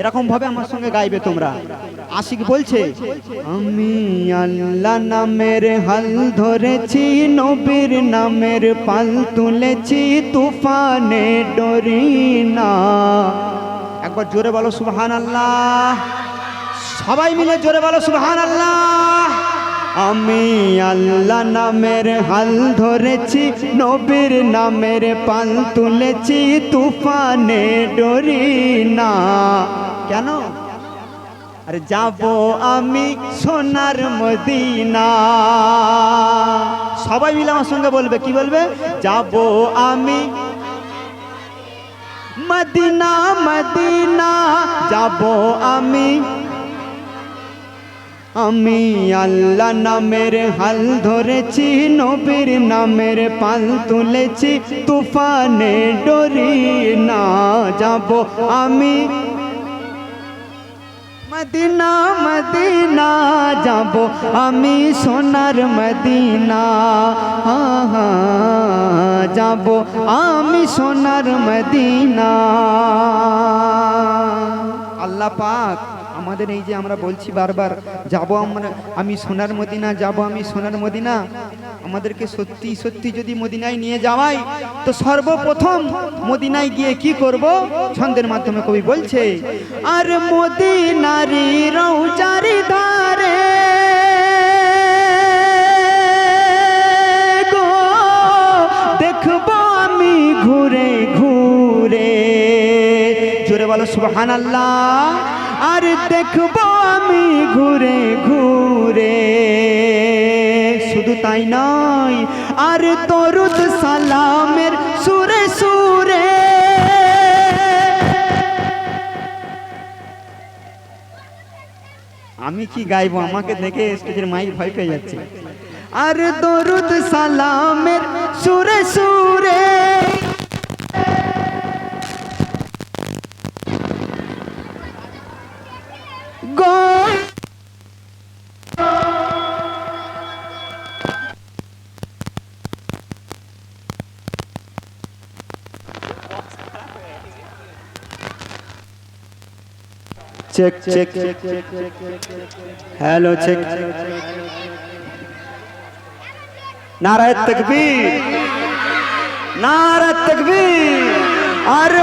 এরকম ভাবে আমার সঙ্গে গাইবে তোমরা। আশিক বলছে, আমি আল্লাহ নামের হাল ধরেছি, নবীর নামের পাল তুলেছি, তুফানে ডরি না। একবার জোরে বলো সুবহানাল্লাহ, সবাই মিলে জোরে বলো সুবহানাল্লাহ। আমি আল্লাহ নামের হাল ধরেছি, নবীর নামের পাল তুলেছি, তুফানে ডরি না। কেন? আরে যাব আমি সোনার মদিনা। সবাই মিলে আমার সঙ্গে বলবে, কি বলবে? যাব আমি মদিনা, মদিনা যাব আমি। আমি আল্লাহ নামের হাল ধরেছি, নবীর নামের পাল তুলেছি, তুফানে ডরি না। যাব আমি মদিনা, মদিনা যাব আমি সোনার মদিনা। যাব আমি সোনার মদিনা। আল্লাহ পাক আমাদের এই যে আমরা বলছি বারবার যাব আমি সোনার মদিনা, যাব আমি সোনার মদিনা, আমাদেরকে সত্যি সত্যি যদি মদিনায় নিয়ে যাওয়াই, তো সর্বপ্রথম মদিনায় গিয়ে কি করব? ছন্দের মাধ্যমে কবি বলছে, আর মদিনারি রওজার ধারে গো দেখব আমি ঘুরে ঘুরে। জোরে বলো সুবহানাল্লাহ। আর দেখব আমি ঘুরে ঘুরে। শুধু তাই নয়, আর দরুদ সালামের সুরে সুরে। আমি কি গাইবো, আমাকে দেখে স্টেজের মাইক ভয় পেয়ে যাচ্ছে। আর দরুদ সালামের সুরে সুরে গো। Check check, hello check. নারায়ে তাকবীর, নারায়ে তাকবীর। আর